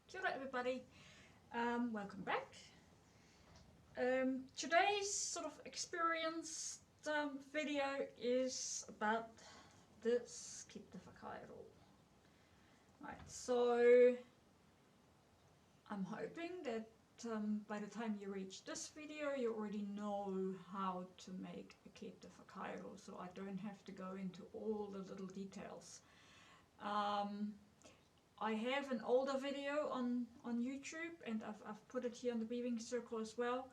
Kia ora everybody, welcome back. Today's sort of experience video is about this Kete Whakairo. Right, so I'm hoping that by the time you reach this video you already know how to make a Kete Whakairo, so I don't have to go into all the little details. I have an older video on YouTube, and I've put it here on the weaving circle as well,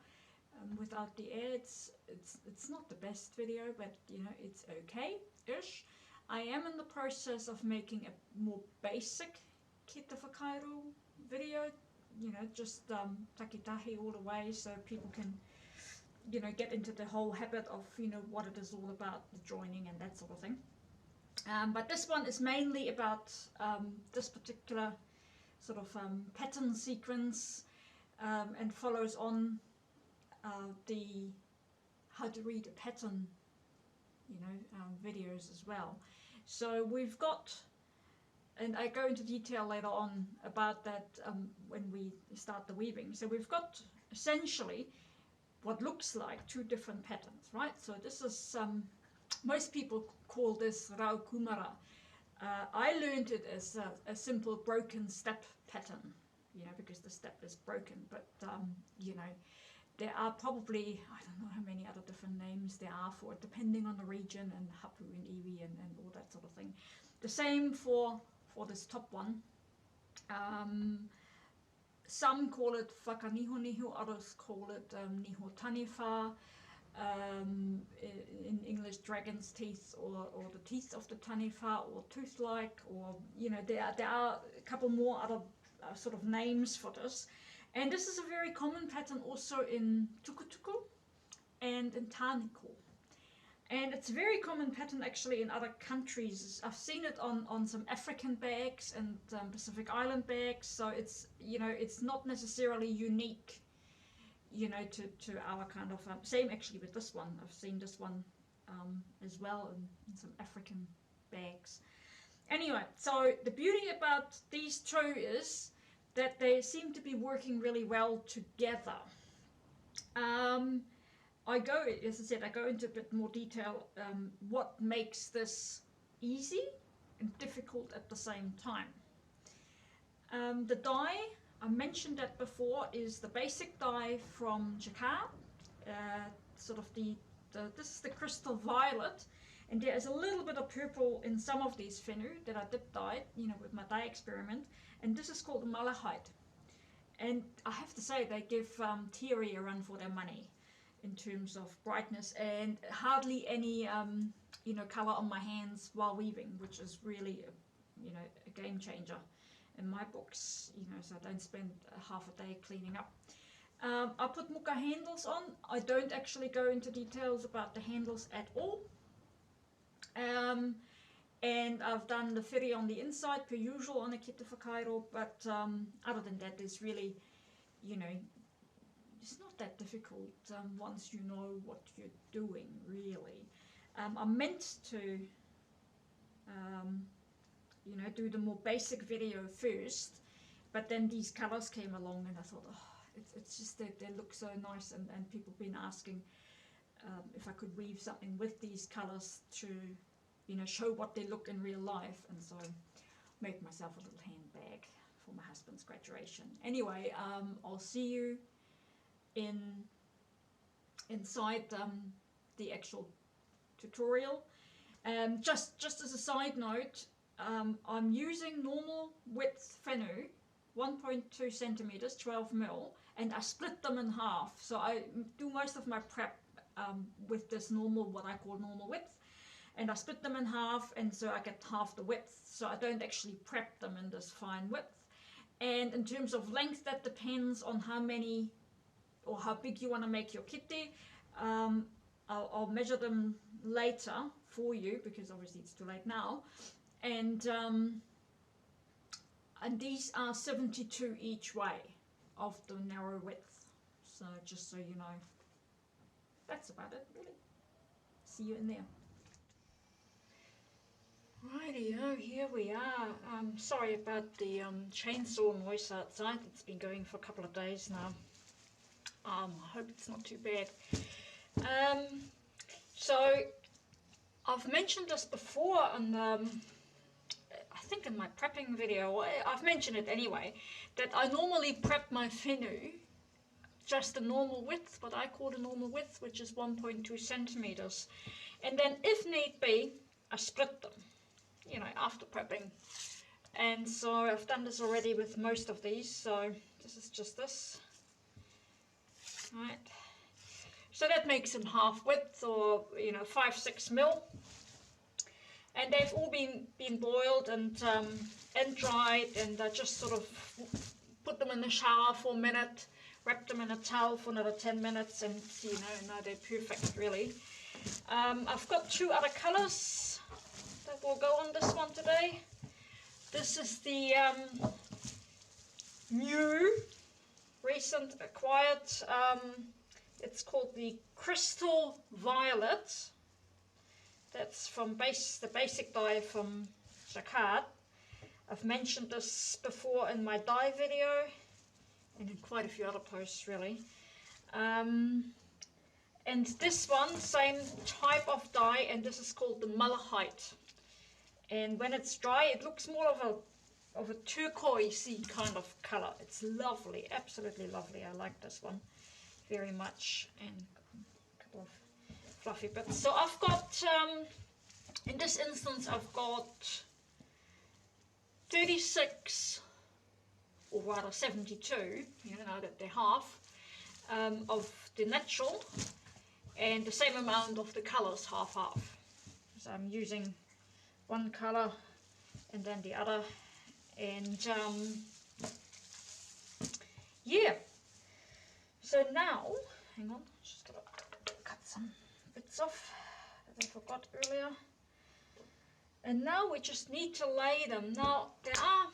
without the ads. It's not the best video, but you know, it's okay-ish. I am in the process of making a more basic Kete Whakairo video, you know, just takitahi all the way, so people can, you know, get into the whole habit of, you know, what it is all about, the joining and that sort of thing. But this one is mainly about this particular sort of pattern sequence, and follows on the how to read a pattern, you know, videos as well. So we've got, and I go into detail later on about that when we start the weaving. So we've got essentially what looks like two different patterns, right? So this is most people call this Rau Kumara. I learned it as a simple broken step pattern, you know, because the step is broken. But you know, there are probably, I don't know how many other different names there are for it, depending on the region, and hapu and iwi and all that sort of thing. The same for this top one. Some call it Whakanihoniho, others call it Niho Taniwha. In English, dragon's teeth, or the teeth of the taniwha, or tooth-like, or you know, there are a couple more other sort of names for this. And this is a very common pattern also in tukutuku and in taniko. And it's a very common pattern actually in other countries. I've seen it on some African bags and Pacific Island bags, so it's, you know, it's not necessarily unique, you know, to our kind of, same actually with this one. I've seen this one as well in some African bags. Anyway, so the beauty about these two is that they seem to be working really well together. I go, as I said, I go into a bit more detail what makes this easy and difficult at the same time. The dye, I mentioned that before, is the basic dye from Jakarta, sort of this is the crystal violet, and there is a little bit of purple in some of these whenua that I dip dyed, you know, with my dye experiment, and this is called malachite. And I have to say, they give Teary a run for their money in terms of brightness, and hardly any you know, color on my hands while weaving, which is really you know, a game changer in my books, you know, so I don't spend half a day cleaning up. I put muka handles on. I don't actually go into details about the handles at all. And I've done the whiri on the inside, per usual on a Kete Whakairo, but other than that, there's really, you know, it's not that difficult once you know what you're doing, really. I meant to you know, do the more basic video first, but then these colors came along and I thought, oh, it's just that they look so nice, and people have been asking if I could weave something with these colors to, you know, show what they look in real life, and so I made myself a little handbag for my husband's graduation. Anyway, I'll see you inside the actual tutorial. Just as a side note, I'm using normal width whenua, 1.2 centimeters, 12 mil, and I split them in half. So I do most of my prep with this normal, what I call normal width, and I split them in half, and so I get half the width. So I don't actually prep them in this fine width. And in terms of length, that depends on how many or how big you want to make your kete. I'll measure them later for you, because obviously it's too late now. And these are 72 each way of the narrow width. So just so you know, that's about it really. See you in there. Rightio, here we are. Sorry about the chainsaw noise outside. It's been going for a couple of days now. I hope it's not too bad. So I've mentioned this before, and I think in my prepping video, I've mentioned it anyway, that I normally prep my whenua just the normal width, what I call the normal width, which is 1.2 centimeters. And then if need be, I split them, you know, after prepping. And so I've done this already with most of these, so this is just this. Right. So that makes them half width, or, you know, 5-6 mil. And they've all been boiled and dried, and I just sort of put them in the shower for a minute, wrap them in a towel for another 10 minutes, and you know, now they're perfect, really. I've got two other colors that will go on this one today. This is the new, recent acquired, it's called the Crystal Violet. That's from the basic dye from Jacquard. I've mentioned this before in my dye video and in quite a few other posts, really. And this one, same type of dye, and this is called the Malachite. And when it's dry, it looks more of a turquoisey kind of color. It's lovely, absolutely lovely. I like this one very much, and a couple of fluffy bits. So I've got, in this instance, I've got 36, or rather 72, you know, that they're half, of the natural, and the same amount of the colors, half. So I'm using one color and then the other, and yeah. So now, hang on, just gotta cut some bits off that I forgot earlier. And now we just need to lay them. Now, there are,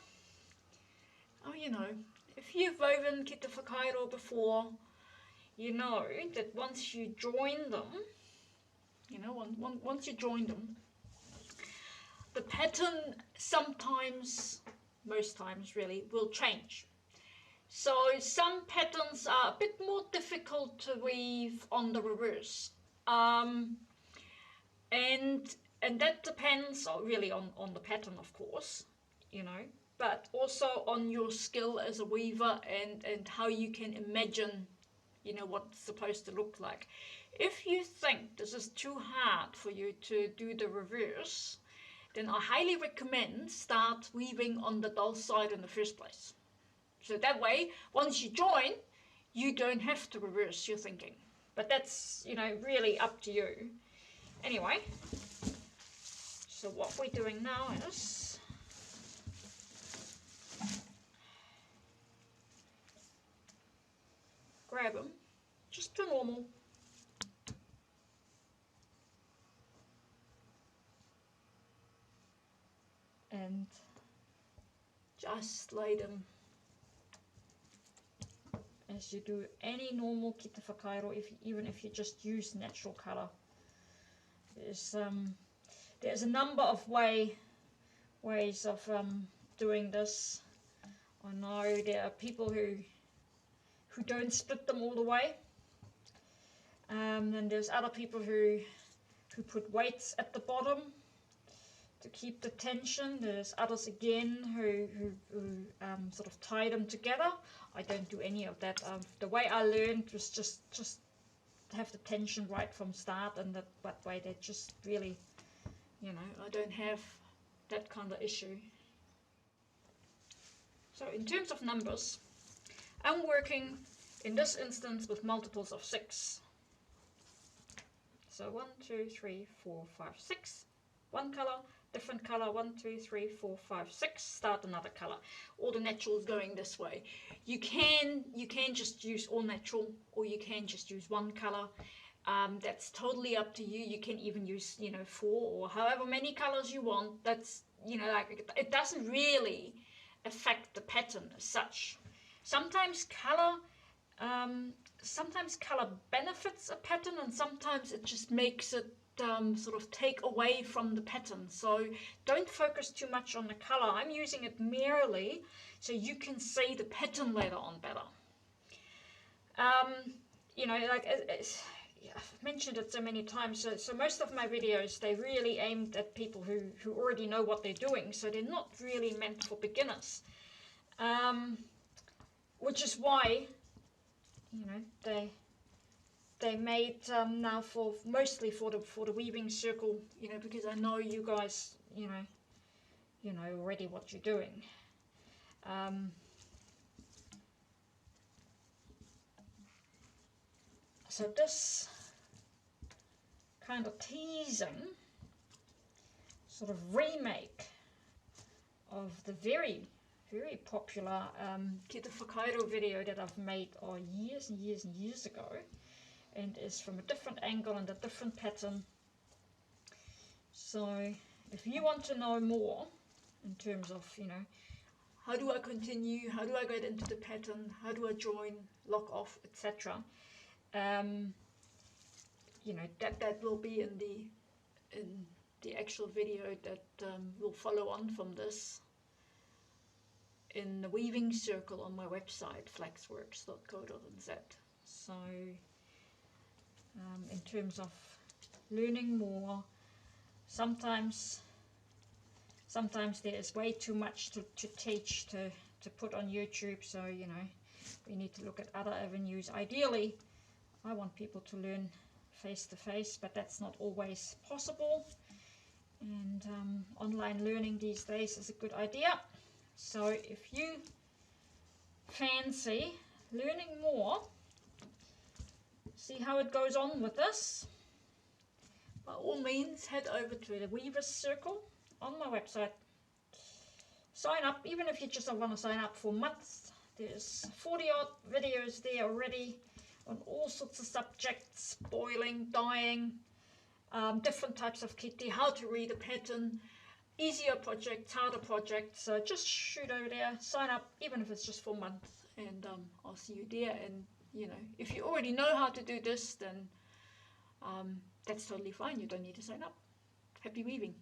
oh, you know, if you've woven Kete Whakairo before, you know that once you join them, you know, once you join them, the pattern sometimes, most times really, will change. So some patterns are a bit more difficult to weave on the reverse. And that depends really on the pattern, of course, you know, but also on your skill as a weaver and how you can imagine, you know, what it's supposed to look like. If you think this is too hard for you to do the reverse, then I highly recommend start weaving on the dull side in the first place. So that way, once you join, you don't have to reverse your thinking. But that's, you know, really up to you. Anyway, so what we're doing now is grab them, just to normal. And just lay them as you do any normal Kete Whakairo, even if you just use natural colour. There's a number of ways of doing this. I know there are people who don't split them all the way. And there's other people who put weights at the bottom to keep the tension. There's others again who sort of tie them together. I don't do any of that. The way I learned was just have the tension right from start, and that way they just really, you know, I don't have that kind of issue. So in terms of numbers, I'm working in this instance with multiples of 6. So 1, 2, 3, 4, 5, 6. One color, different color, 1, 2, 3, 4, 5, 6. Start another color. All the naturals going this way. You can just use all natural, or you can just use one color. That's totally up to you. You can even use, you know, 4 or however many colors you want. That's, you know, like, it doesn't really affect the pattern as such. Sometimes color benefits a pattern, and sometimes it just makes it sort of take away from the pattern. So don't focus too much on the color. I'm using it merely so you can see the pattern later on better. You know, like yeah, I've mentioned it so many times. So most of my videos, they're really aimed at people who already know what they're doing. So they're not really meant for beginners. Which is why, you know, they made now for mostly for the weaving circle, you know, because I know you guys, you know already what you're doing. So this kind of teasing sort of remake of the very popular Kete Whakairo video that I've made years and years and years ago, and is from a different angle and a different pattern. So if you want to know more in terms of, you know, how do I continue, how do I get into the pattern, how do I join, lock off, etc., you know, that will be in the actual video that will follow on from this, in the weaving circle on my website, flaxworks.co.nz. So in terms of learning more, sometimes there is way too much to teach, to put on YouTube. So, you know, we need to look at other avenues. Ideally, I want people to learn face to face, but that's not always possible. And online learning these days is a good idea. So if you fancy learning more, see how it goes on with this, by all means head over to the Weavers Circle on my website. Sign up, even if you just want to sign up for months. There's 40 odd videos there already on all sorts of subjects: boiling, dyeing, different types of kete, how to read a pattern, easier projects, harder projects. So just shoot over there, sign up, even if it's just for a month, and I'll see you there. And you know, if you already know how to do this, then that's totally fine. You don't need to sign up. Happy weaving.